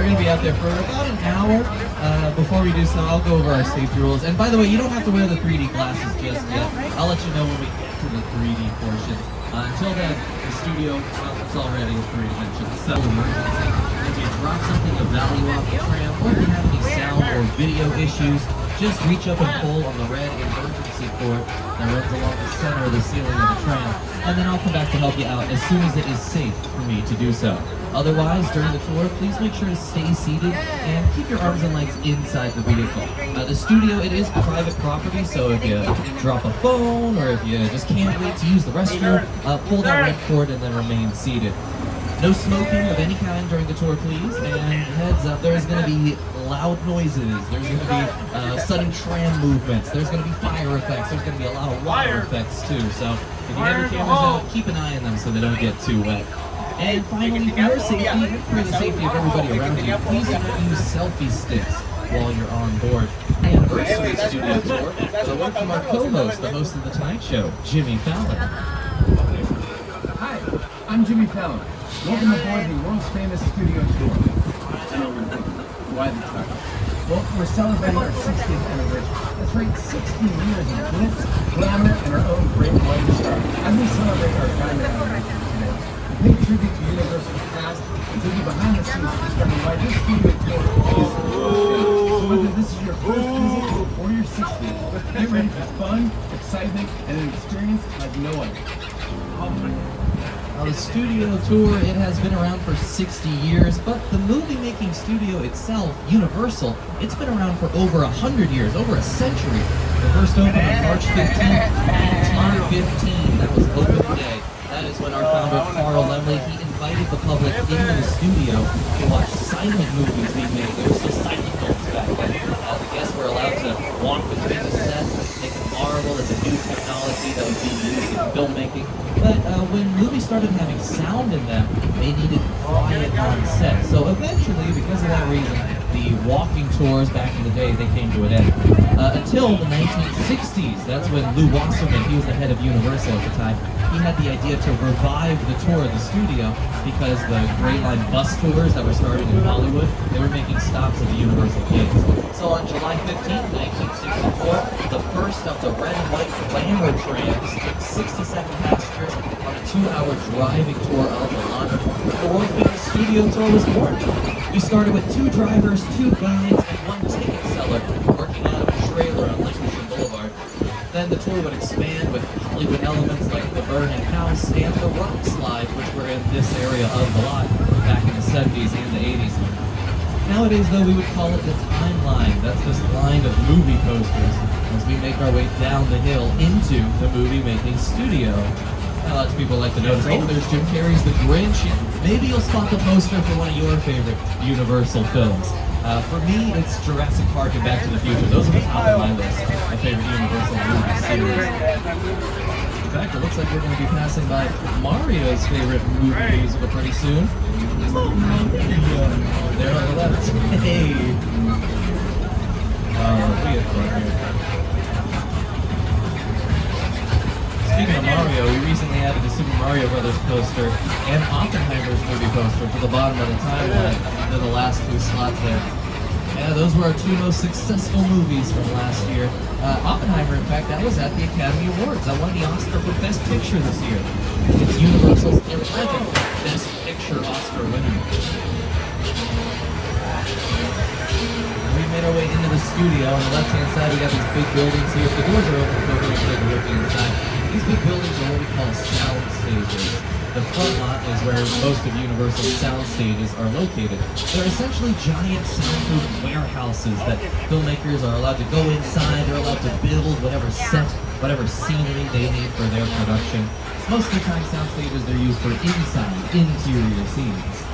we're going to be out there for about an hour. Before we do so, I'll go over our safety rules. And by the way, you don't have to wear the 3D glasses just yet. I'll let you know when we get to the 3D portion. Until then, the studio, well, it's already a 3D. So, emergency. If you drop something of value off the tram, or if you have any sound or video issues, just reach up and pull on the red emergency cord that runs along the center of the ceiling of the tram, and then I'll come back to help you out as soon as it is safe for me to do so. Otherwise, during the tour, please make sure to stay seated and keep your arms and legs inside the vehicle. The studio, it is private property, so if you drop a phone or if you just can't wait to use the restroom, pull that red cord and then remain seated. No smoking of any kind during the tour, please, and heads up, there's going to be loud noises, there's going to be sudden tram movements, there's going to be fire effects, there's going to be a lot of water effects too, so if you have your cameras out, keep an eye on them so they don't get too wet. And finally, for your safety and for the safety of everybody around you, please do not use selfie sticks while you're on board. Anniversary studio tour, so one from our co-host, the host of The Tonight Show, Jimmy Fallon. Hi, I'm Jimmy Fallon. Welcome aboard the world's famous studio tour. Why the truck? Well, we're celebrating our 60th anniversary. That's right, 60 years of glitz, glamour, and our own great white star. As we celebrate our diamond anniversary today, we pay tribute to Universal's past and take you behind the scenes to discover why this studio tour is so famous. So whether this is your first visit or your 60th, get ready for fun, excitement, and an experience like no other. The studio tour, it has been around for 60 years, but the movie-making studio itself, Universal, it's been around for over 100 years, over a century. It first opened on March 15th, 1915. That was open day. That is when our founder, Carl Laemmle, he invited the public into the studio to watch silent movies being made. There were still silent films back then. The guests were allowed to walk between the sets. They could marvel at the new technology that was being used in filmmaking. But when movies started having sound in them, they needed quiet on set. So eventually, because of that reason, the walking tours back in the day, they came to an end. Until the 1960s, that's when Lew Wasserman, he was the head of Universal at the time, he had the idea to revive the tour of the studio because the Gray Line bus tours that were starting in Hollywood, they were making stops at the Universal gates. So on July 15th, 1964, the first of the red and white glamour trams took 67 passengers on a 2-hour driving tour of the London. The world-famous studio tour was born. We started with 2 drivers, 2 guides, and 1 ticket seller working out of a trailer on Lexington Boulevard. Then the tour would expand with Hollywood elements like the Burnett House and the Rock Slide, which were in this area of the lot back in the 70s and the 80s. Nowadays, though, we would call it the timeline. That's this line of movie posters as we make our way down the hill into the movie-making studio. Now, lots of people like to notice, oh, there's Jim Carrey's The Grinch. Maybe you'll spot the poster for one of your favorite Universal films. For me, it's Jurassic Park and Back to the Future. Those are the top of my list, my favorite Universal movie series. In fact, it looks like we're going to be passing by Mario's favorite movie musical pretty soon. There on the left. Hey! We have fun here. Speaking of Mario, we recently added the Super Mario Brothers poster and Oppenheimer's movie poster to the bottom of the timeline. They're the last 2 slots there. Yeah, those were our 2 most successful movies from last year. Oppenheimer, in fact, that was at the Academy Awards. I won the Oscar for Best Picture this year. It's Universal's 11th Best Picture Oscar winner. We made our way into the studio. On the left-hand side, we got these big buildings here. If the doors are open, go ahead and take a look inside. These big buildings are what we call sound stages. The front lot is where most of Universal's sound stages are located. They're essentially giant soundproof warehouses that filmmakers are allowed to go inside. They're allowed to build whatever set, whatever scenery they need for their production. Most of the time, sound stages are used for inside, interior scenes.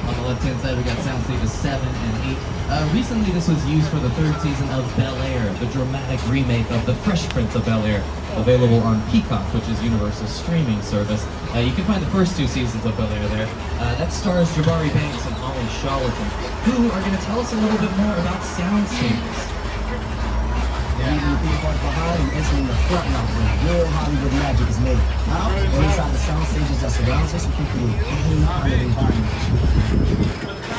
On the left-hand side, we got sound stages 7 and 8. Recently, this was used for the 3rd season of Bel-Air, the dramatic remake of The Fresh Prince of Bel-Air, available on Peacock, which is Universal's streaming service. You can find the first 2 seasons of Bel-Air there. That stars Jabari Banks and Holly Charlton, who are going to tell us a little bit more about sound stages. Leaving the theme park behind and entering the front now where real Hollywood magic is made. Now, inside the sound stages that surrounds us, we can create any kind of environment.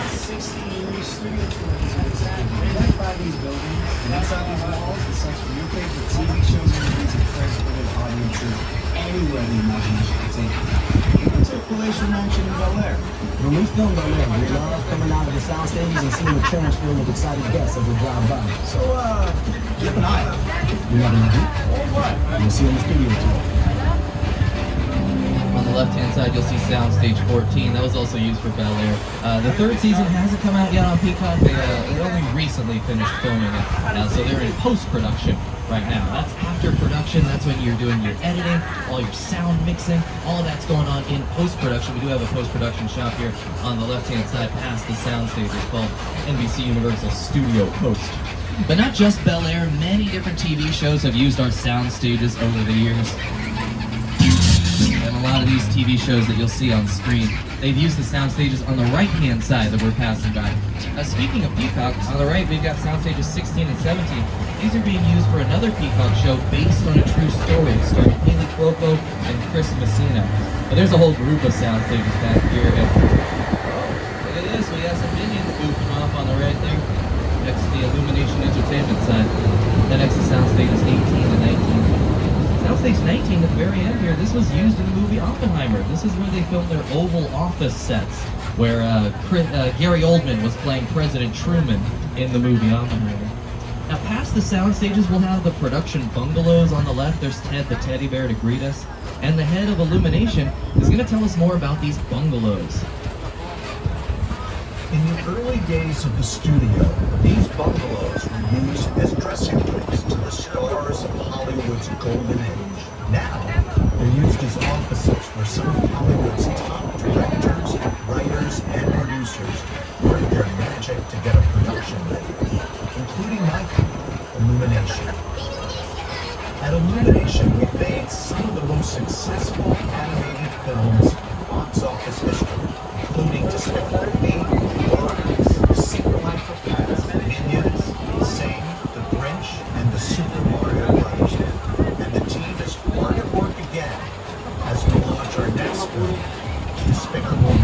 60 years film Bel Air. We love coming out of the sound stages and seeing the trains filled with excited guests as we drive by. So, keep an eye out. You never know. All right. You'll see on the studio tour. On the left-hand side, you'll see Soundstage 14. That was also used for Bel Air. The third season hasn't come out yet on Peacock. They only recently finished filming it, so they're in post-production right now. That's after production. That's when you're doing your editing, all your sound mixing, all of that's going on in post-production. We do have a post-production shop here on the left-hand side past the soundstage. It's called NBC Universal Studio Post. But not just Bel Air, many different TV shows have used our sound stages over the years. And a lot of these TV shows that you'll see on screen, they've used the sound stages on the right-hand side that we're passing by. Speaking of Peacock, on the right we've got sound stages 16 and 17. These are being used for another Peacock show based on a true story, starring Haley Cuoco and Chris Messina. But there's a whole group of sound stages back here. And, look at this, we got some minions goofing off on the right there, next to the Illumination Entertainment side. Then next to sound stages 18 and 19. Soundstage 19 at the very end here, this was used in the movie Oppenheimer. This is where they filmed their Oval Office sets, where Gary Oldman was playing President Truman in the movie Oppenheimer. Now past the sound stages, we'll have the production bungalows on the left. There's Ted the teddy bear to greet us. And the head of Illumination is going to tell us more about these bungalows. In the early days of the studio, these bungalows were used as dressing rooms to the stars of Hollywood's golden age. Now, they're used as offices where some of Hollywood's top directors, writers, and producers work their magic to get a production ready, including my company, Illumination. At Illumination, we've made some of the most successful animated films in box office history, including Despicable Me, The Secret Life of Pets, Minions, Sing, The Grinch, and the Super Mario Brothers. And the team is hard at work again as we launch our next film, Despicable Me.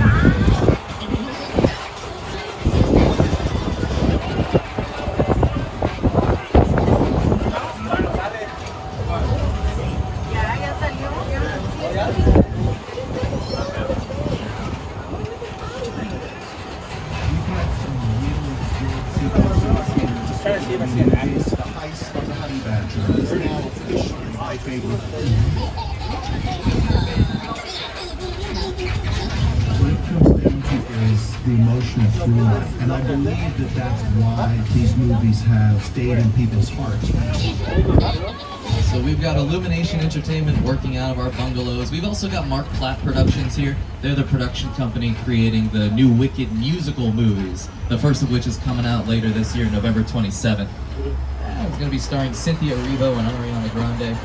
The heist of the Honey Badger is now officially my favorite film. What it comes down to is the emotional through line, and I believe that that's why these movies have stayed in people's hearts. So we've got Illumination Entertainment working out of our bungalows. We've also got Mark Platt Productions here. They're the production company creating the new Wicked musical movies, the first of which is coming out later this year, November 27th. It's going to be starring Cynthia Erivo and Ariana Grande.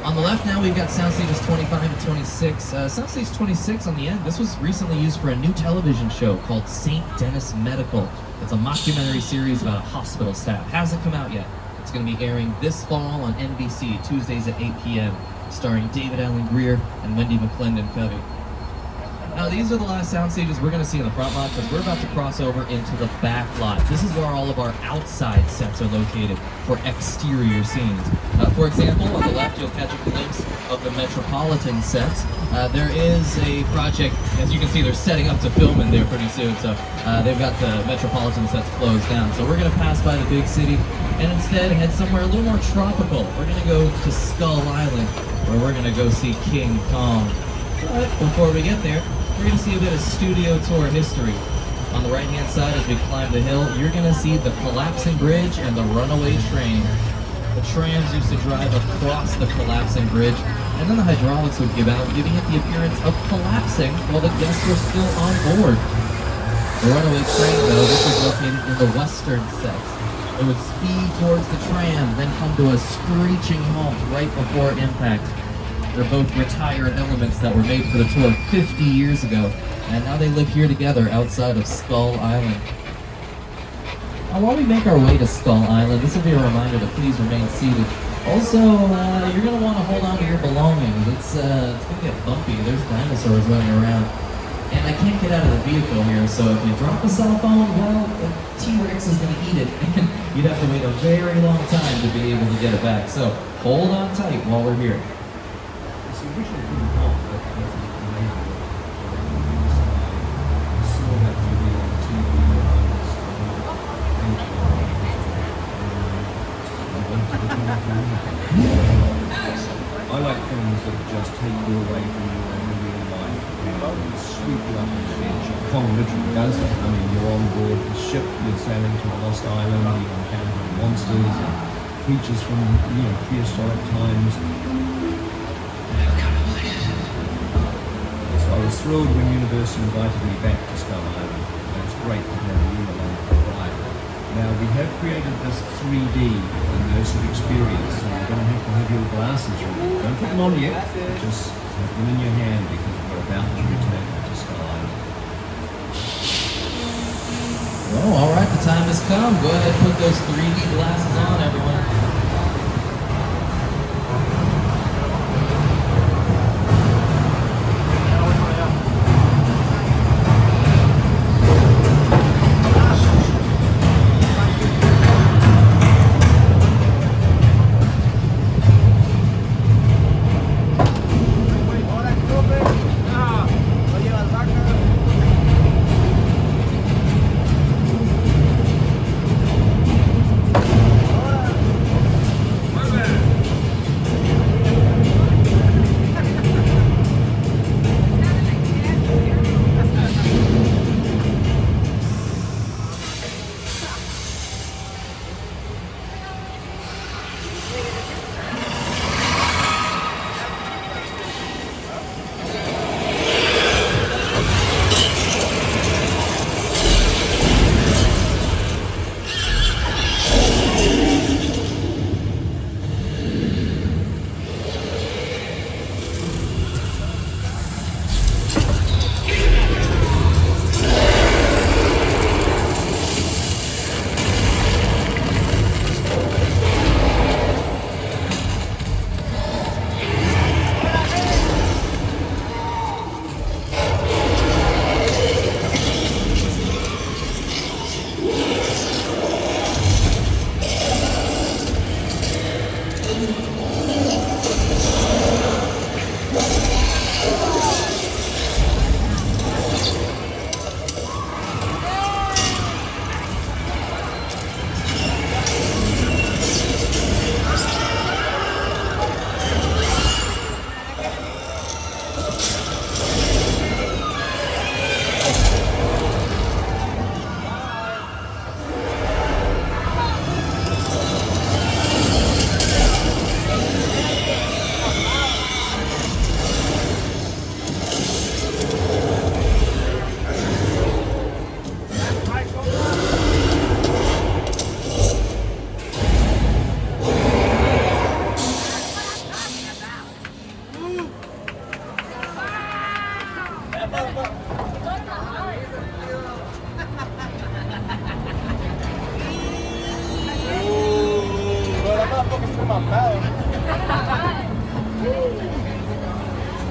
On the left now, we've got sound stages 25 and 26. Sound stage 26 on the end, this was recently used for a new television show called St. Denis Medical. It's a mockumentary series about a hospital staff. Hasn't come out yet. It's going to be airing this fall on NBC, Tuesdays at 8 p.m., starring David Allen Greer and Wendy McClendon-Covey. Now, these are the last sound stages we're going to see in the front lot because we're about to cross over into the back lot. This is where all of our outside sets are located for exterior scenes. For example, on the left, you'll catch a glimpse of the Metropolitan sets. There is a project, as you can see, they're setting up to film in there pretty soon, so they've got the Metropolitan sets closed down. So we're going to pass by the big city and instead head somewhere a little more tropical. We're going to go to Skull Island, where we're going to go see King Kong. But before we get there, we're going to see a bit of studio tour history. On the right-hand side, as we climb the hill, you're going to see the collapsing bridge and the runaway train. The trams used to drive across the collapsing bridge, and then the hydraulics would give out, giving it the appearance of collapsing while the guests were still on board. The runaway train, though, this was located in the western sets. It would speed towards the tram, then come to a screeching halt right before impact. They're both retired elements that were made for the tour 50 years ago, and now they live here together outside of Skull Island. Now, while we make our way to Skull Island, this will be a reminder to please remain seated. Also, you're going to want to hold on to your belongings. It's going to get bumpy. There's dinosaurs running around. And I can't get out of the vehicle here, so if you drop a cell phone, well, the T-Rex is going to eat it, and you'd have to wait a very long time to be able to get it back. So hold on tight while we're here. does. I mean, you're on board the ship, you're sailing to a lost island, you're encountering monsters and creatures from, prehistoric times. So I was thrilled when Universal invited me back to Skull Island. It was great to have you along for the ride. Now, we have created this 3D immersive experience, so you're going to have your glasses ready. Don't put them on yet, just have them in your hand because we're about to return to Skull Island. Well, all right, the time has come. Go ahead and put those 3D glasses on, everyone.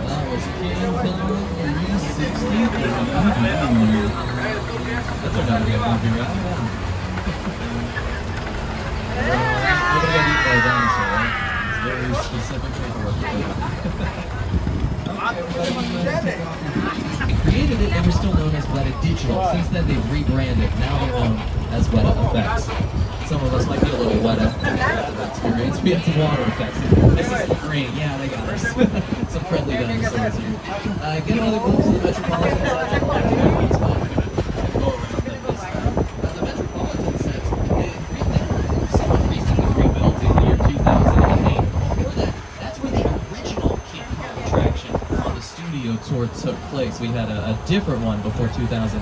That was Kingdom 360. That's another good movie, right? Nobody got eaten by a dinosaur, right? It's very specific paperwork. They created it, they were still known as Weta Digital. Since then, they've rebranded. Now they're known as Weta Effects. Some of us might be a little weta after that experience. We had some water effects. This is the green. Yeah, they got us. Some friendly dinosaurs here. Get another glimpse of the Metropolitan sets. I'd like to go eat spot. Go around them this time. The Metropolitan sets, somewhat recently rebuilt in the year 2008. Before that, that's where the original King Kong attraction on the studio tour took place. We had a different one before 2008.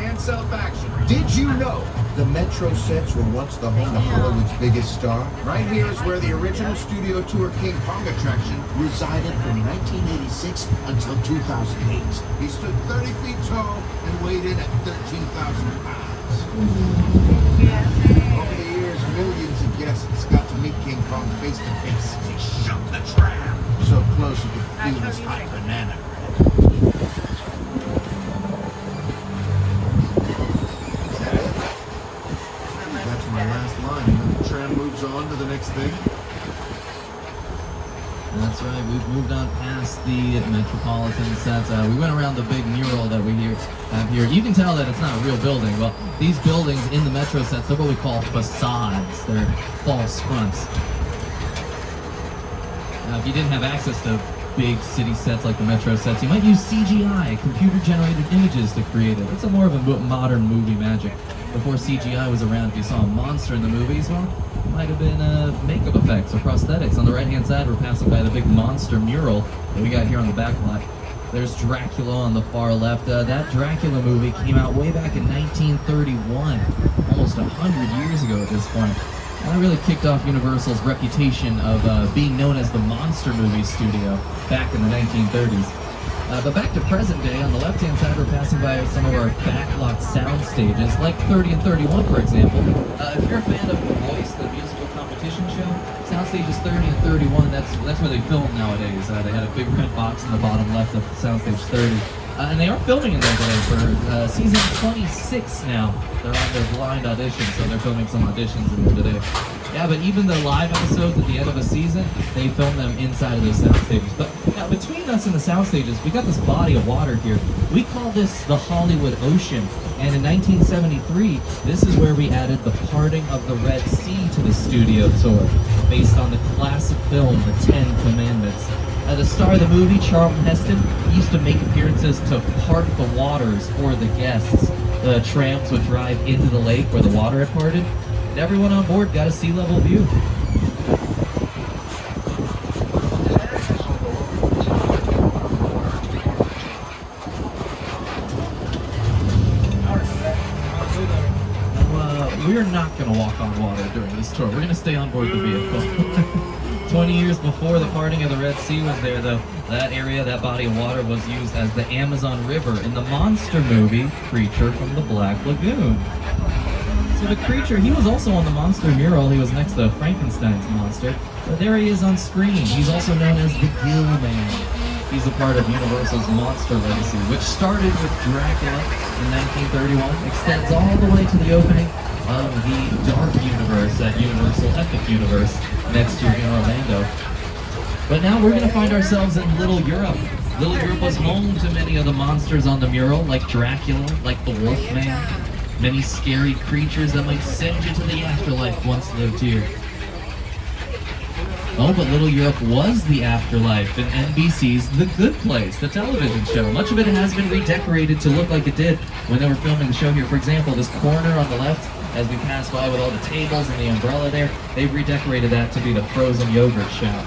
Hands up action. Did you know the Metro sets were once the home of Hollywood's biggest star? Right here is where the original studio tour King Kong attraction resided from 1986 until 2008. He stood 30 feet tall and weighed in at 13,000 pounds. Over the years, millions of guests got to meet King Kong face to face. He shook the tram so close you could feel his hot banana bread. On to the next thing. That's right, we've moved on past the Metropolitan sets. We went around the big mural that we have here. You can tell that it's not a real building. Well, these buildings in the Metro sets, they're what we call facades. They're false fronts. If you didn't have access to big city sets like the Metro sets. You might use CGI, computer-generated images to create it. It's a more of a modern movie magic. Before CGI was around, if you saw a monster in the movies, well, it might have been makeup effects or prosthetics. On the right-hand side, we're passing by the big monster mural that we got here on the back lot. There's Dracula on the far left. That Dracula movie came out way back in 1931, almost 100 years ago at this point. And that really kicked off Universal's reputation of being known as the monster movie studio back in the 1930s. But back to present day, on the left-hand side, we're passing by some of our backlot sound stages, like 30 and 31, for example. If you're a fan of The Voice, the musical competition show, sound stages 30 and 31, that's where they film nowadays. They had a big red box in the bottom left of sound stage 30. And they are filming in there today for season 26 now. They're on their blind audition, so they're filming some auditions in there today. Yeah, but even the live episodes at the end of a season, they film them inside of those sound stages. But now, between us and the sound stages, we got this body of water here. We call this the Hollywood Ocean. And in 1973, this is where we added the parting of the Red Sea to the studio tour, based on the classic film, The Ten Commandments. The star of the movie, Charlton Heston, used to make appearances to part the waters for the guests. The trams would drive into the lake where the water had parted, and everyone on board got a sea level view. We're not going to walk on water during this tour. We're going to stay on board the vehicle. 20 years before the parting of the Red Sea was there, though, that area, that body of water, was used as the Amazon River in the monster movie, Creature from the Black Lagoon. So the creature, he was also on the monster mural. He was next to Frankenstein's monster. But there he is on screen. He's also known as the Gill Man. He's a part of Universal's monster legacy, which started with Dracula in 1931, extends all the way to the opening of the Dark Universe at Universal Epic Universe next year in Orlando. But now we're going to find ourselves in Little Europe. Little Europe was home to many of the monsters on the mural, like Dracula, like the Wolfman, many scary creatures that might send you to the afterlife once lived here. Oh, but Little Europe was the afterlife in NBC's The Good Place, the television show. Much of it has been redecorated to look like it did when they were filming the show here. For example, this corner on the left, as we pass by with all the tables and the umbrella there, they've redecorated that to be the frozen yogurt shop.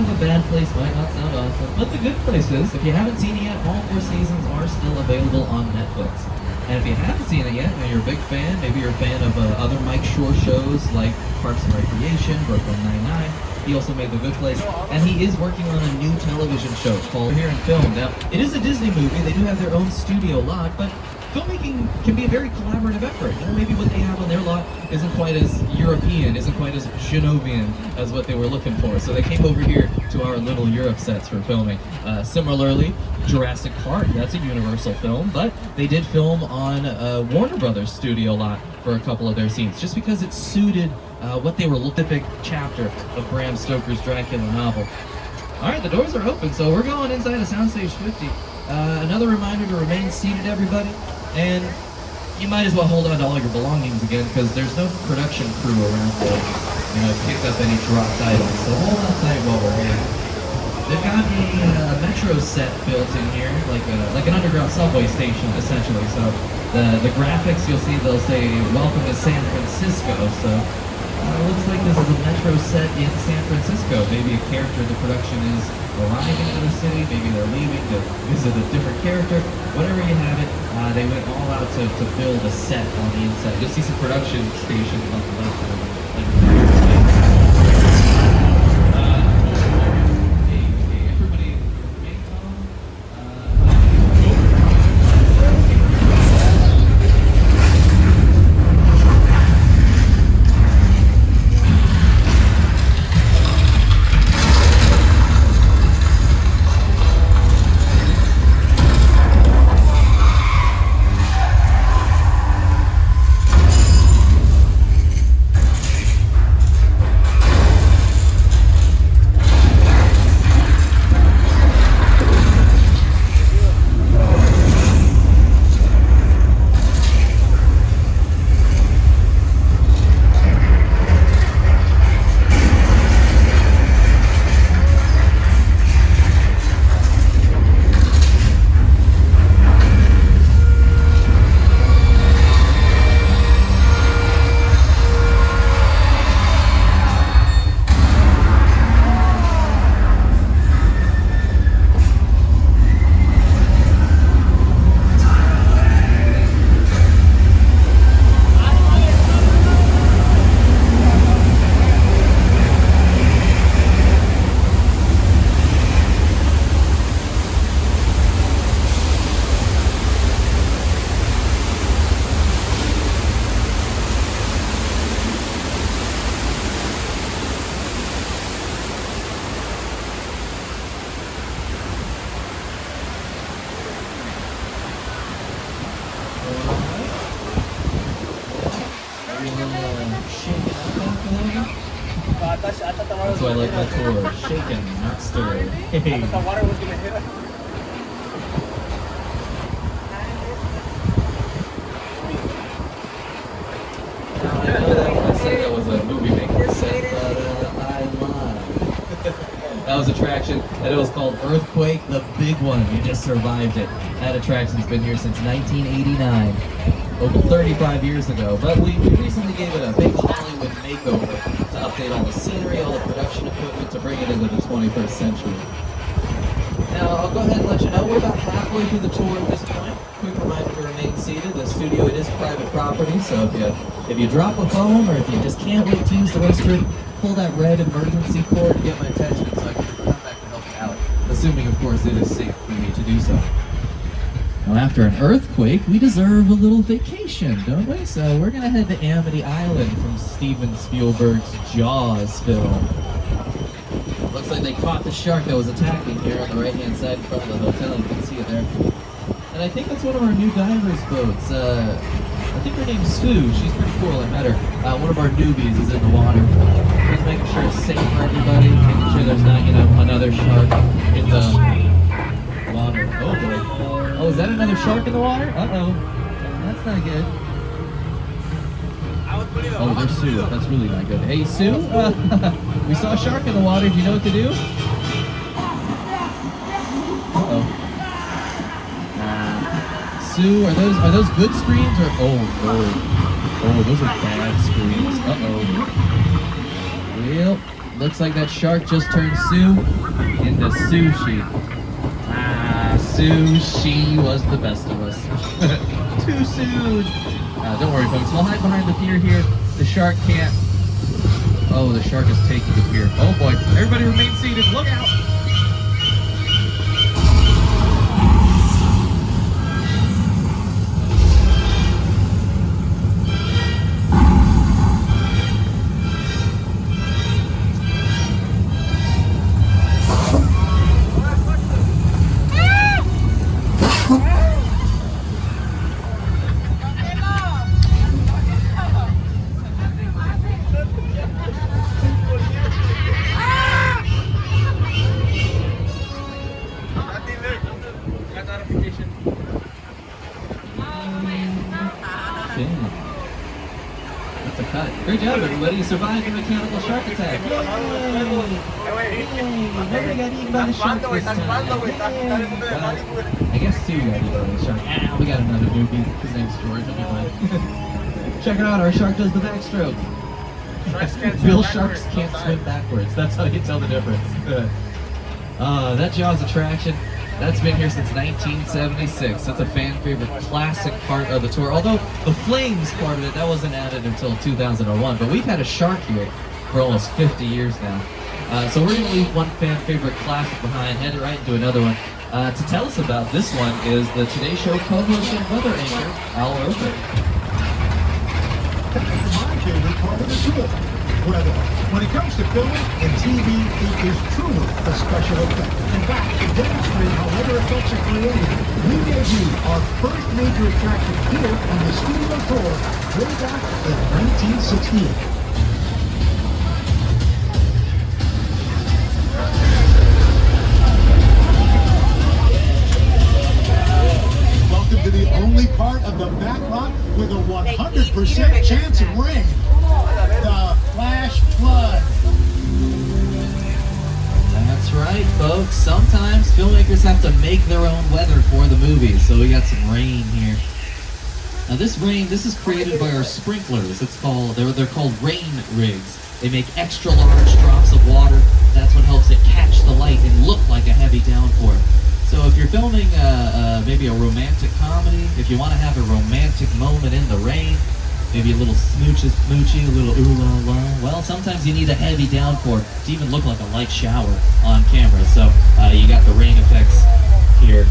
The Bad Place might not sound awesome, but The Good Place is. If you haven't seen it yet, all 4 seasons are still available on Netflix. And if you haven't seen it yet, and you're a big fan, maybe you're a fan of other Mike Shore shows like Parks and Recreation, Brooklyn Nine-Nine. He also made The Good Place, and he is working on a new television show called Here and Film. Now, it is a Disney movie. They do have their own studio lot, but filmmaking can be a very collaborative effort. You know, maybe what they have on their lot isn't quite as European, isn't quite as Genovian as what they were looking for. So they came over here to our Little Europe sets for filming. Similarly, Jurassic Park, that's a Universal film, but they did film on Warner Brothers studio lot for a couple of their scenes, just because it suited what they were looking for, chapter of Bram Stoker's Dracula novel. All right, the doors are open, so we're going inside of Soundstage 50. Another reminder to remain seated, everybody. And you might as well hold on to all your belongings again, because there's no production crew around to, pick up any dropped items. So hold on tight while we're here. They've got a metro set built in here, like an underground subway station, essentially. So the graphics, you'll see they'll say "Welcome to San Francisco." So it looks like this is a metro set in San Francisco. Maybe a character in the production is arriving to the city, maybe they're leaving to visit a different character. Whatever you have it, they went all out to build a set on the inside. You'll see some production stations on the left. Everybody, That's why I like my tour. Shaken, not stirred. Hey. I know that when I said that was a movie making set, but I lied. That was attraction, and it was called Earthquake, the big one. You just survived it. That attraction's been here since 1989, over 35 years ago. But we recently gave it a big Hollywood makeover to update all the scenery, all the production equipment, to bring it into the 21st century. Now, I'll go ahead and let you know, we're about halfway through the tour at this point. Quick reminder to remain seated. The studio, it is private property, so if you drop a phone or if you just can't wait to use the restroom, pull that red emergency cord to get my attention so I can come back to help you out. Assuming, of course, it is safe for me to do so. Now, after an earthquake, we deserve a little vacation, don't we? So we're going to head to Amity Island from Steven Spielberg's Jaws film. Looks like they caught the shark that was attacking here on the right-hand side in front of the hotel. You can see it there. And I think that's one of our new divers' boats. I think her name's Sue. She's pretty cool. I met her. One of our newbies is in the water. Just making sure it's safe for everybody. Making sure there's not, another shark in the water. Oh boy. Oh, is that another shark in the water? Uh-oh. That's not good. Oh, there's Sue. That's really not good. Hey, Sue. We saw a shark in the water. Do you know what to do? Uh-oh. Sue, are those good screens or oh those are bad screens. Well, looks like that shark just turned Sue into sushi. Sushi was the best of us. Too soon. Don't worry, folks. We'll hide behind the pier here. The shark can't. Oh, the shark is taking the pier. Oh boy! Everybody remain seated. Look out! That's a cut. Great job, everybody. You survived a mechanical shark attack. Yay! Nobody got eaten by the shark this time. I guess Sue got eaten by the shark. We got another newbie. His name's George. He'll be fine. Check it out. Our shark does the backstroke. Real sharks can't swim backwards. That's how you tell the difference. That Jaws attraction, that's been here since 1976. That's a fan favorite classic part of the tour. Although the flames part of it, that wasn't added until 2001. But we've had a shark here for almost 50 years now. So we're going to leave one fan favorite classic behind, head right into another one. To tell us about this one is the Today Show co-host and weather anchor, Al Roker. My favorite part of the tour, weather. When it comes to film and TV, it is truly a special effect. In fact, to demonstrate how weather effects are created, we debut our first major attraction here on the studio tour way back in 1968. To the only part of the back lot with a 100% chance of rain. The flash flood. That's right, folks. Sometimes filmmakers have to make their own weather for the movies, so we got some rain here. Now this rain, this is created by our sprinklers. It's called, they're called rain rigs. They make extra large drops of water. That's what helps it catch the light and look like a heavy downpour. So if you're filming maybe a romantic comedy, if you want to have a romantic moment in the rain, maybe a little smoochy, a little ooh la la, well, sometimes you need a heavy downpour to even look like a light shower on camera. So you got the rain effects here.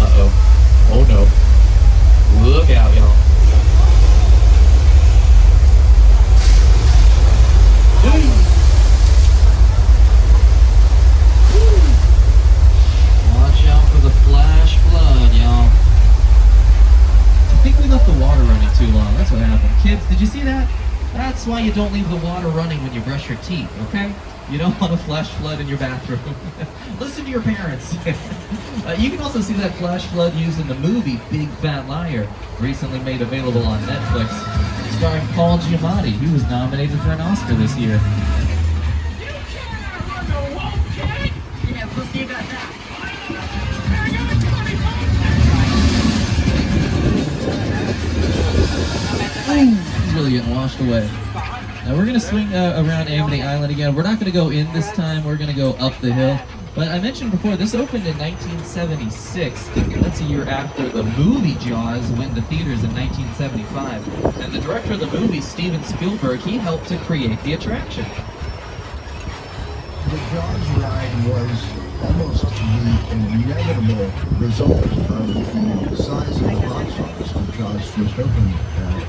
Uh-oh. Oh no. Look out, y'all. Watch out for the flash flood, y'all. I think we left the water running too long. That's what happened. Kids, did you see that? That's why you don't leave the water running when you brush your teeth, okay? You don't want a flash flood in your bathroom. Listen to your parents. You can also see that flash flood used in the movie Big Fat Liar, recently made available on Netflix, starring Paul Giamatti. He was nominated for an Oscar this year. He's really getting washed away. Now we're going to swing around Amity Island again. We're not going to go in this time. We're going to go up the hill. But I mentioned before, this opened in 1976. That's a year after the movie Jaws went to theaters in 1975. And the director of the movie, Steven Spielberg, he helped to create the attraction. The Jaws ride was almost the inevitable result of the size of the box office when Jaws first opened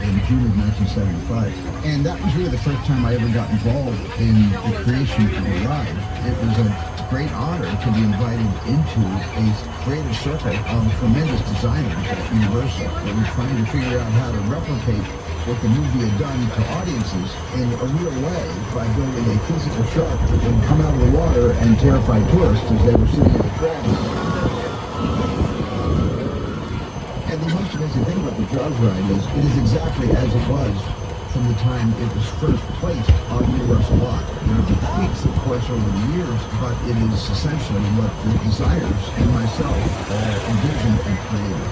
in June of 1975. And that was really the first time I ever got involved in the creation of the ride. It was a great honor to be invited into a greater circle of tremendous designers at Universal that were trying to figure out how to replicate what the movie had done to audiences in a real way by building a physical shark that would come out of the water and terrify tourists as they were sitting in the crowd. And the most amazing thing about the Jaws ride is it is exactly as it was from the time it was first placed on Universal Lot. There have been tweaks, of course, over the years, but it is essentially what the designers and myself envisioned and created.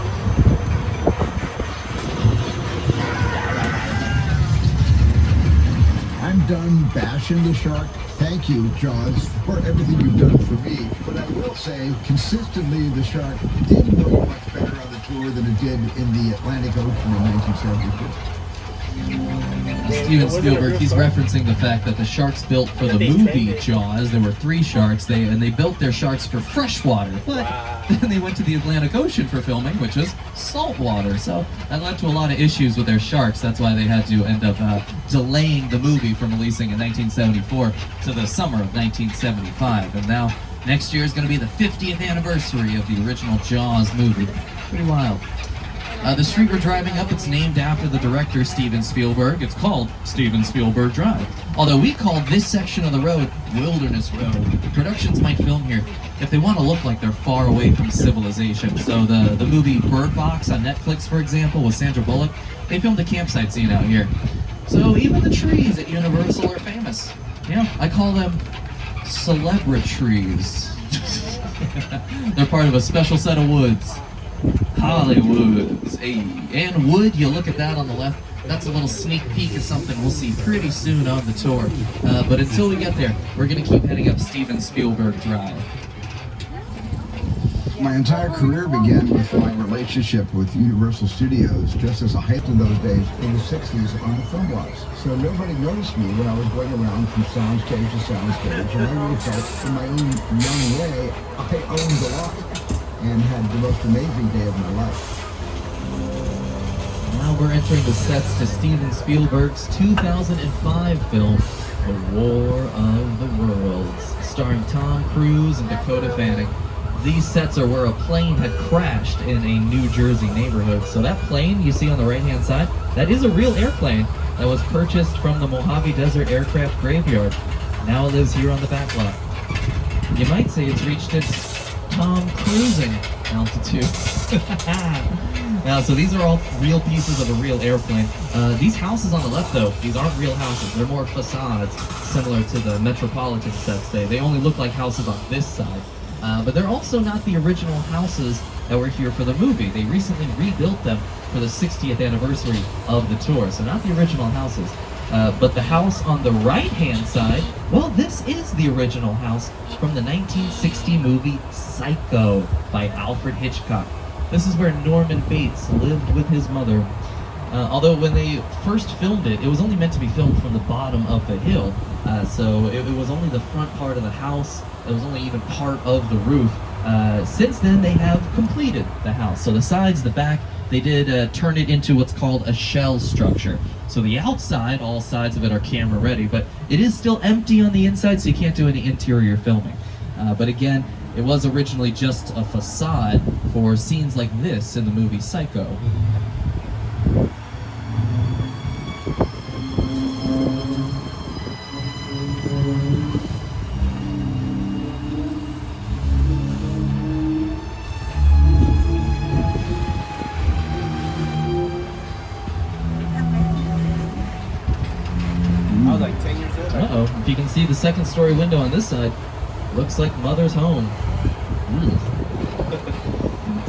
I'm done bashing the shark. Thank you, Jaws, for everything you've done for me. But I will say, consistently, the shark did look much better on the tour than it did in the Atlantic Ocean in 1972. Steven Spielberg, he's referencing the fact that the sharks built for the movie Jaws, there were 3 sharks, they built their sharks for freshwater, but then they went to the Atlantic Ocean for filming, which is saltwater. So that led to a lot of issues with their sharks. That's why they had to end up delaying the movie from releasing in 1974 to the summer of 1975. And now next year is going to be the 50th anniversary of the original Jaws movie. Pretty wild. The street we're driving up, it's named after the director, Steven Spielberg. It's called Steven Spielberg Drive. Although we call this section of the road Wilderness Road. Productions might film here if they want to look like they're far away from civilization. So the movie Bird Box on Netflix, for example, with Sandra Bullock, they filmed a campsite scene out here. So even the trees at Universal are famous. Yeah, I call them celebrities. They're part of a special set of woods. Hollywoods. Hey. And wood, you look at that on the left, that's a little sneak peek of something we'll see pretty soon on the tour. But until we get there, we're going to keep heading up Steven Spielberg Drive. My entire career began with my relationship with Universal Studios. Just as I hyped in those days in the 60s on the film blocks. So nobody noticed me when I was going around from soundstage to soundstage, and I really felt, in my own young way, I owned the lot and had the most amazing day of my life. Now we're entering the sets to Steven Spielberg's 2005 film, The War of the Worlds, starring Tom Cruise and Dakota Fanning. These sets are where a plane had crashed in a New Jersey neighborhood. So that plane you see on the right-hand side, that is a real airplane that was purchased from the Mojave Desert Aircraft Graveyard. Now it lives here on the back lot. You might say it's reached its Tom Cruising altitude. Now, so these are all real pieces of a real airplane. These houses on the left, though, these aren't real houses. They're more facades, similar to the Metropolitan sets. They only look like houses on this side. But they're also not the original houses that were here for the movie. They recently rebuilt them for the 60th anniversary of the tour. So not the original houses. But the house on the right-hand side, well, this is the original house from the 1960 movie Psycho by Alfred Hitchcock. This is where Norman Bates lived with his mother. Although when they first filmed it, it was only meant to be filmed from the bottom of the hill. So it was only the front part of the house. It was only even part of the roof. Since then, they have completed the house. So the sides, the back, they did turn it into what's called a shell structure. So the outside, all sides of it are camera ready, but it is still empty on the inside, so you can't do any interior filming. But again, it was originally just a facade for scenes like this in the movie Psycho. If you can see the second story window on this side, looks like Mother's home.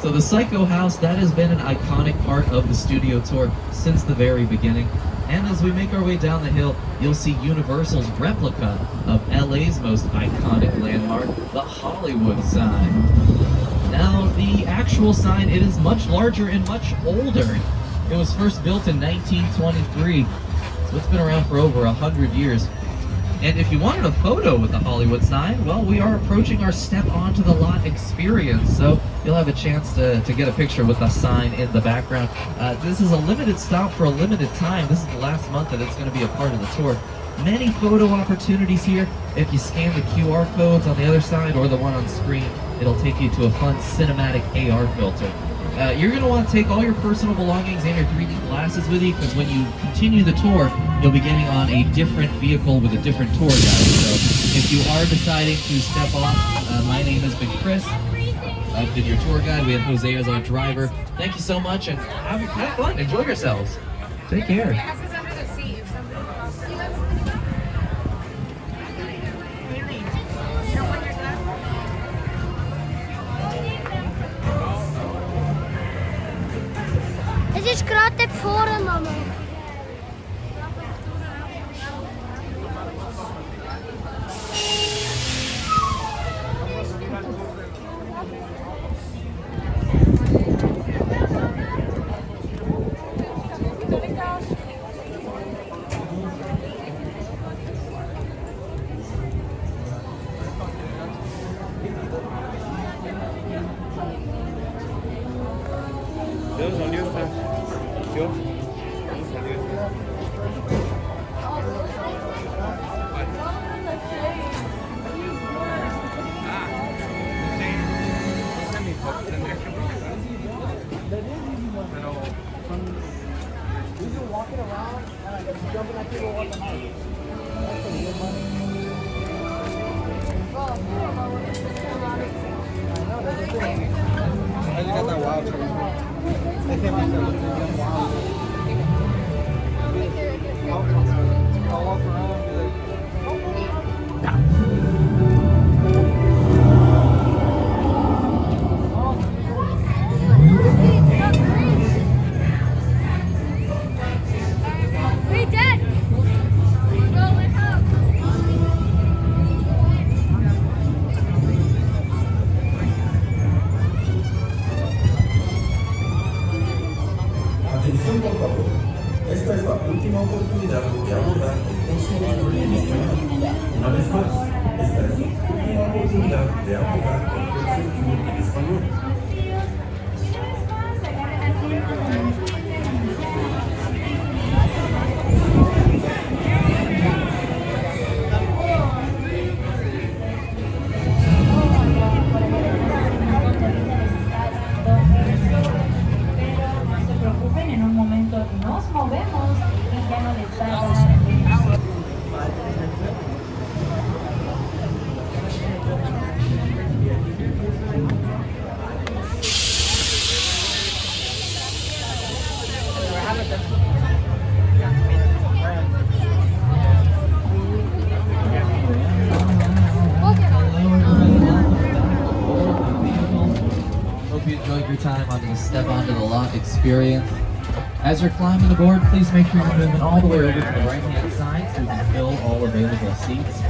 So the Psycho House, that has been an iconic part of the studio tour since the very beginning. And as we make our way down the hill, you'll see Universal's replica of LA's most iconic landmark, the Hollywood sign. Now, the actual sign, it is much larger and much older. It was first built in 1923, so it's been around for over 100 years. And if you wanted a photo with the Hollywood sign, well, we are approaching our Step Onto the Lot experience, so you'll have a chance to get a picture with the sign in the background. This is a limited stop for a limited time. This is the last month that it's going to be a part of the tour. Many photo opportunities here. If you scan the QR codes on the other side or the one on screen, it'll take you to a fun cinematic AR filter. You're going to want to take all your personal belongings and your 3D glasses with you, because when you continue the tour, you'll be getting on a different vehicle with a different tour guide. So if you are deciding to step off, my name has been Chris. I've been your tour guide. We have Jose as our driver. Thank you so much, and have fun. Enjoy yourselves. Take care. Het is krattip voor hem, mama. Hey, Dad! Go with him! Atención por favor, esta es la última oportunidad de abordar el consulado en español. Una vez más, esta es la última oportunidad de abordar el consulado en español. En un momento nos movemos y ya no les va a dar Hope you enjoyed your time on the Step Onto the Lot experience. As you're climbing aboard, please make sure you're moving all the way over to the right-hand side so you can fill all available seats.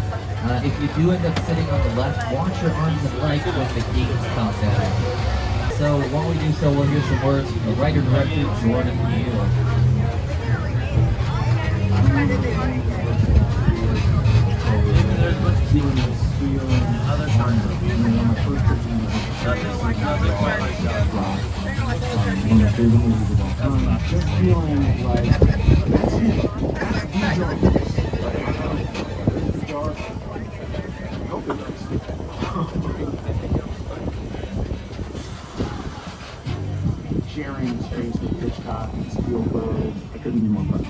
If you do end up sitting on the left, watch your arms and legs when the gates come down. So while we do so, we'll hear some words from the writer director, Jordan Peele. Just feeling like sharing space with Hitchcock and Spielberg. I couldn't be more proud.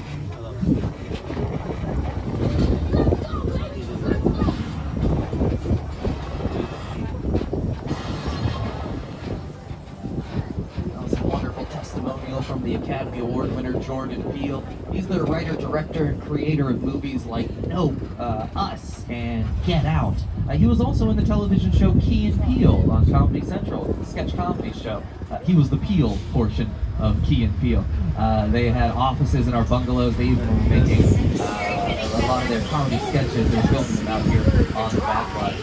That was a wonderful testimonial from the Academy Academy Award winner Jordan Peele. He's the writer, director, and creator of movies like Nope, Us, and Get Out. He was also in the television show Key and Peele on Comedy Central, the sketch comedy show. He was the Peele portion of Key and Peele. They had offices in our bungalows. They even were making a lot of their comedy sketches. They were filming them out here on the backlot.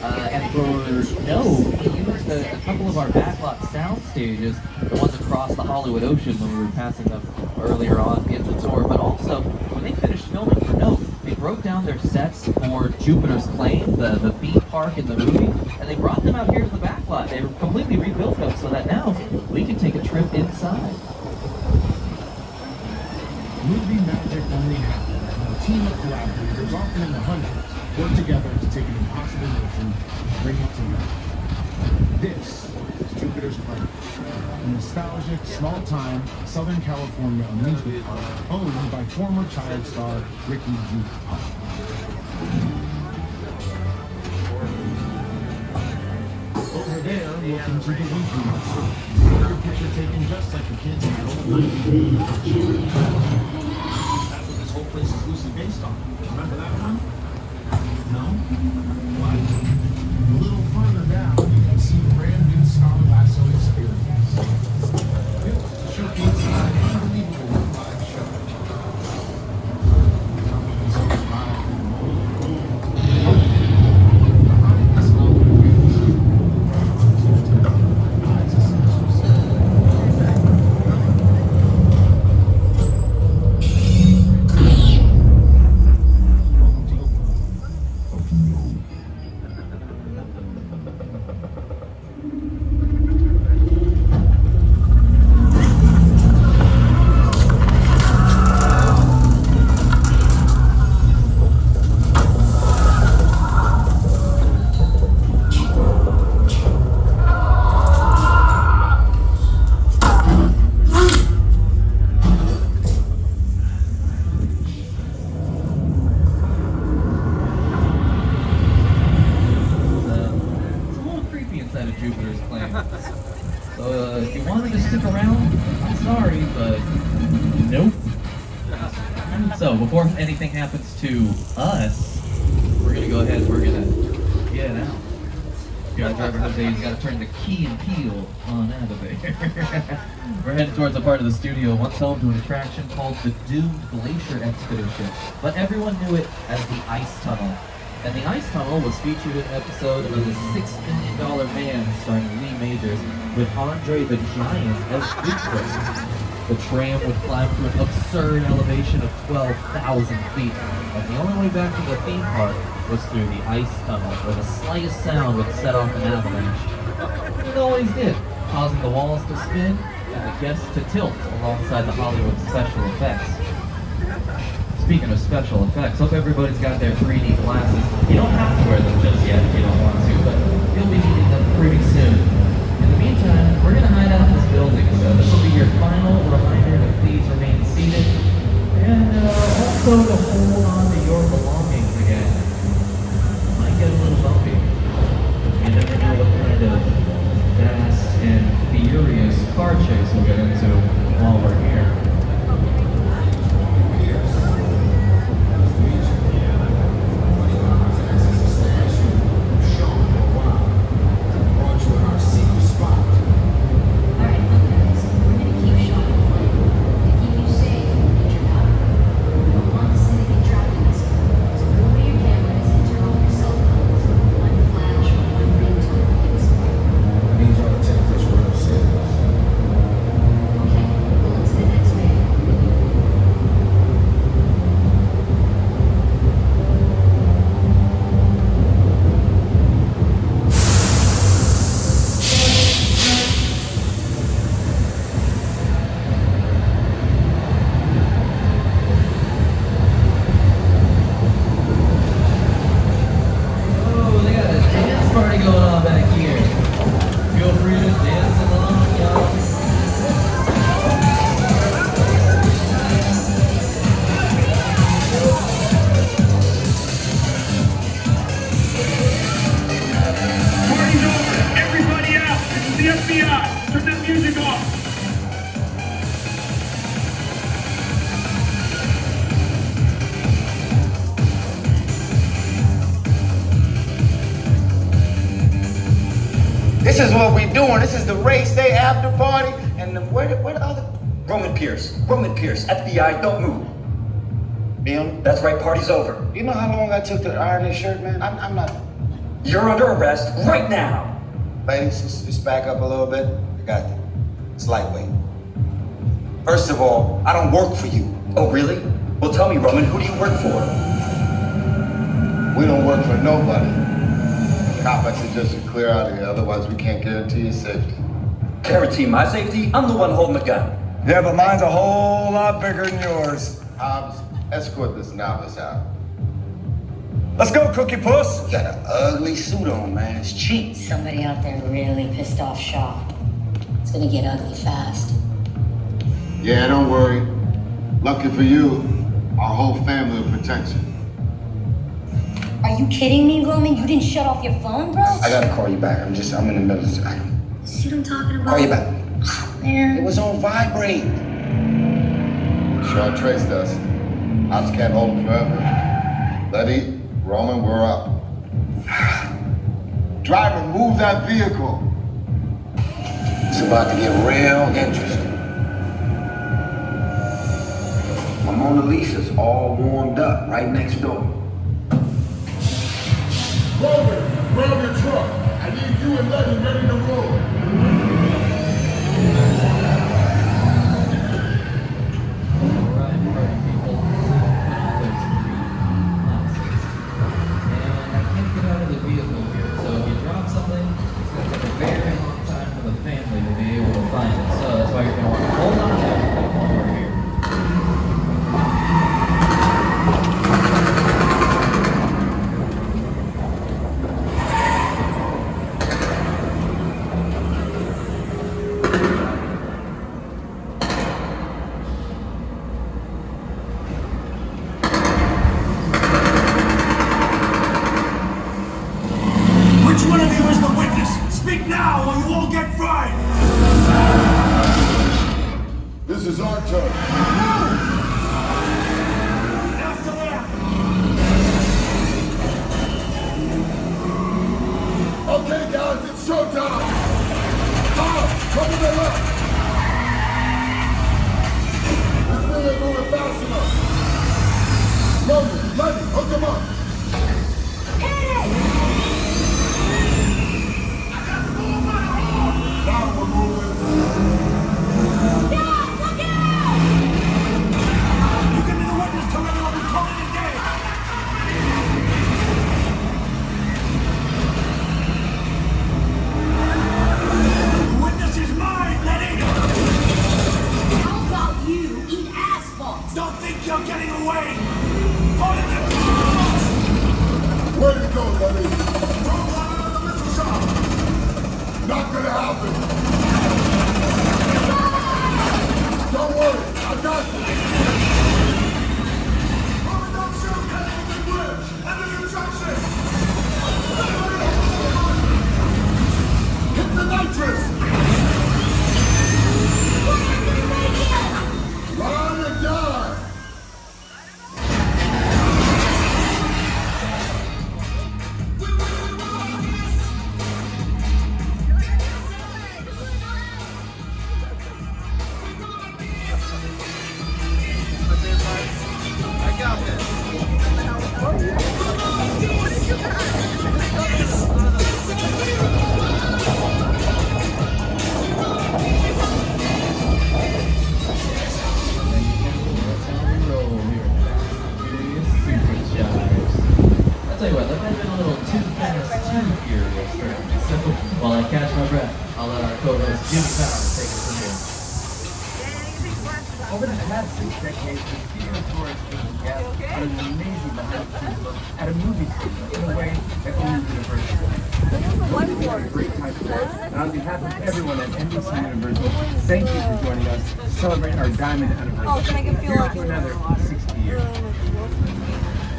And for Nope, he used a couple of our backlot sound stages, the ones across the Hollywood Ocean when we were passing them earlier on in the tour. But also, when they finished filming for Nope, they broke down their sets for Jupiter's Claim, the theme park in the movie, and they brought them out here to the backlot. They completely rebuilt them so that now we can take a trip inside. Movie magic only happens when a team of collaborators, often in the hundreds, work together to take an impossible notion and bring it to life. This is Jupiter's Claim, a nostalgic, small-time Southern California amusement park owned by former child star Ricky Jr. Over there, look into the Winky Monster. Your picture taken just like the kids in the old 90s. That's what this whole place is loosely based on. Remember that one? No? What? A little further down, you can see brand new Star Lasso Experience. Built to showcase an unbelievable live show. Jupiter's Claim. So if you wanted to stick around, I'm sorry, but nope. So before anything happens to us, we're gonna go ahead, we're gonna get out. If you're a driver today, you gotta turn the key and peel on out of there. We're heading towards a part of the studio once home to an attraction called the Doomed Glacier Expedition, but everyone knew it as the Ice Tunnel. And the Ice Tunnel was featured in an episode of the $6 Million Man starring Lee Majors with Andre the Giant as Bigfoot. The tram would climb to an absurd elevation of 12,000 feet, and the only way back to the theme park was through the Ice Tunnel, where the slightest sound would set off an avalanche. And it always did, causing the walls to spin and the guests to tilt alongside the Hollywood special effects. Speaking of special effects, hope everybody's got their 3D glasses. You don't have to wear them just yet if you don't want to, but you'll be needing them pretty soon. In the meantime, we're going to hide out in this building, so this will be your final reminder to please remain seated, and also to hold on to your belongings again. Might get a little bumpy. You never know what kind of fast and furious car chase we'll get into while we're here. This is what we doing. This is the race day after party. And where the other? Roman Pierce, FBI, don't move. Bill? That's right, party's over. You know how long I took to iron this shirt, man? I'm not. You're under arrest right now. Ladies, just back up a little bit. I got you. It's lightweight. First of all, I don't work for you. Oh, really? Well, tell me, Roman, who do you work for? We don't work for nobody. Cop, I suggest you clear out of here, otherwise we can't guarantee your safety. Guarantee my safety? I'm the one holding the gun. Yeah, but mine's a whole lot bigger than yours. Hobbs, escort this novice out. Let's go, Cookie Puss. You got an ugly suit on, man. It's cheap. Somebody out there really pissed off Shaw. It's gonna get ugly fast. Yeah, don't worry. Lucky for you, our whole family will protect you. Are you kidding me, Roman? You didn't shut off your phone, bro? I gotta call you back. I'm in the middle of See what I'm talking about? Call you back. Man. It was on vibrate. Shaw traced us. Hobbs can't hold him forever. Letty, Roman, we're up. Driver, move that vehicle. It's about to get real interesting. My Mona Lisa's all warmed up right next door. Roman, grab your truck. I need you and Letty ready to roll. Which one of you is the witness? Speak now or you all get fried! This is our turn. After that! Okay, guys, it's showtime. Cover the left. This thing ain't moving fast enough. Roman, Letty, hook him up. Now we're moving. Guys, look out! You can be the witness to everyone who called it a day! The witness is mine, Letty! How about you eat asphalt? Don't think you're getting away! Hold it Way to go, Letty. Don't want another missile shot. Not gonna happen. Don't worry, I got you. Roman, don't shoot. Head over the bridge. Enemy traction. Hit the nitrous. Run and die. While I catch my breath, I'll let our co-host Jimmy Fallon take it from here. Over the past 6 decades, the studio tour has been guest on an amazing behind-the-scenes look at a movie studio in a way that only Universal can. It's been a great time for us, and on behalf of everyone at NBC Universal, thank you for joining us to celebrate our diamond anniversary. Here's to another 60 years.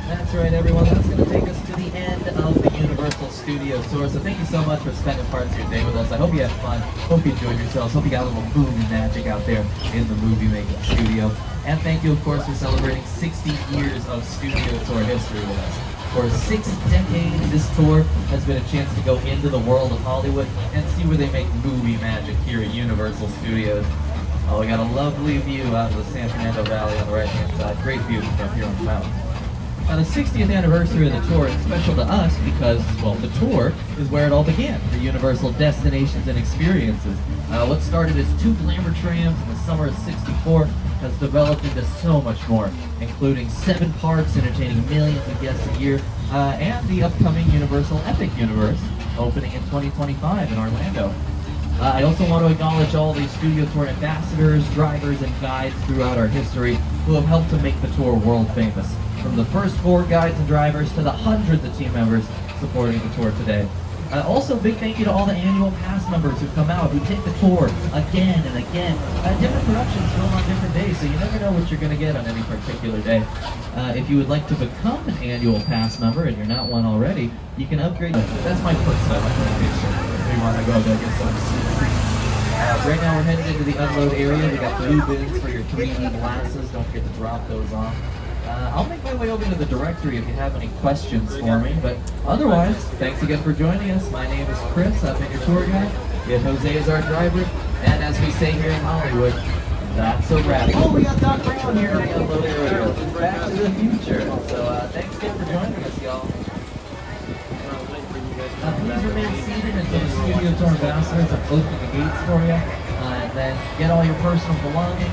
That's right, everyone. That's going to take us to the end of the Universal Universal Studio Tour. So thank you so much for spending parts of your day with us. I hope you had fun. Hope you enjoyed yourselves. Hope you got a little movie magic out there in the movie making studio. And thank you, of course, for celebrating 60 years of studio tour history with us. For 6 decades, this tour has been a chance to go into the world of Hollywood and see where they make movie magic here at Universal Studios. Oh, we got a lovely view out of the San Fernando Valley on the right-hand side. Great view from up here on the mountain. Now, the 60th anniversary of the tour is special to us because, well, the tour is where it all began, the Universal Destinations and Experiences. What started as 2 glamour trams in the summer of '64 has developed into so much more, including 7 parks entertaining millions of guests a year, and the upcoming Universal Epic Universe opening in 2025 in Orlando. I also want to acknowledge all the studio tour ambassadors, drivers, and guides throughout our history who have helped to make the tour world famous. From the first 4 guides and drivers to the hundreds of team members supporting the tour today. Also, big thank you to all the annual pass members who come out, who take the tour again and again. Different productions film on different days, so you never know what you're going to get on any particular day. If you would like to become an annual pass member and you're not one already, you can upgrade. That's my perk side recommendation. If you want to go get some free. Right now we're headed into the unload area. We got blue bins for your 3D glasses. Don't forget to drop those off. I'll make my way over to the directory if you have any questions for me, but otherwise, thanks again for joining us. My name is Chris, I've been your tour guide. We have Jose as our driver, and as we say here in Hollywood, that's a wrap. Oh, we got Doc Brown here in the unload area. Back to the future. So thanks again for joining us, y'all. Please remain seated until the studio tour ambassadors have opened the gates for you, and then get all your personal belongings.